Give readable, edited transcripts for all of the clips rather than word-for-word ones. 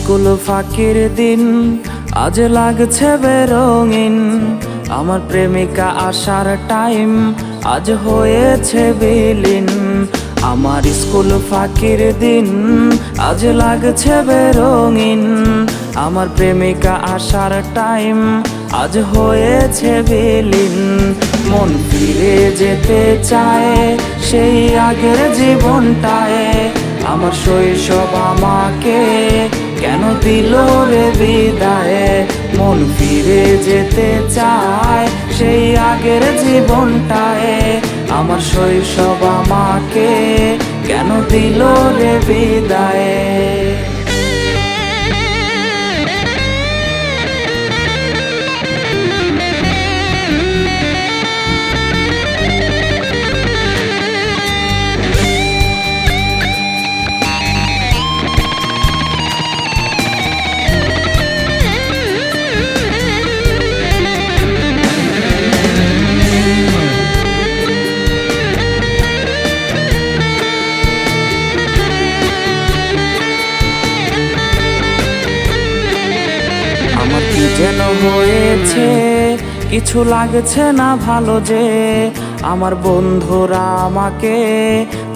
School ফাঁকির দিন আজ লাগছে বেরঙিন। আমার প্রেমিকা আসার টাইম আজ হয়েছে বিলীন। আমার স্কুল ফাঁকির দিন আজ লাগছে বেরঙিন। আমার প্রেমিকা আসার টাইম আজ হয়েছে বিলীন। মন ফিরে যেতে চায় সেই আগের জীবনটায়। আমার শৈশব আমাকে কেন দিল রে বিদায়। মন ফিরে যেতে চায় সেই আগের জীবনটায়। আমার শৈশব আমাকে কেন দিল রে বিদায়। আমার কি যেন হয়েছে, কিছু লাগছে না ভালো যে। আমার বন্ধুরা আমাকে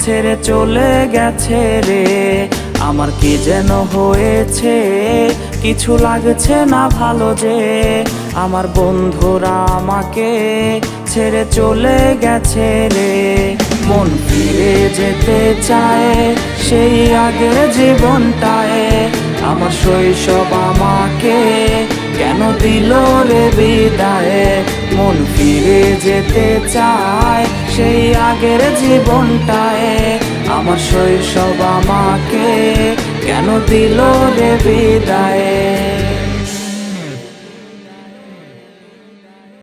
ছেড়ে চলে গেছে রে। আমার কি যেন হয়েছে, কিছু লাগছে না ভালো যে। আমার বন্ধুরা আমাকে ছেড়ে চলে গেছে রে। মন ফিরে যেতে চায় সেই আগের জীবনটায়। আমার শৈশব আমাকে কেন দিল রে বিদায়। মন ফিরে যেতে চায় সেই আগের জীবনটায়। আমার শৈশব আমাকে কেন দিল রে বিদায়।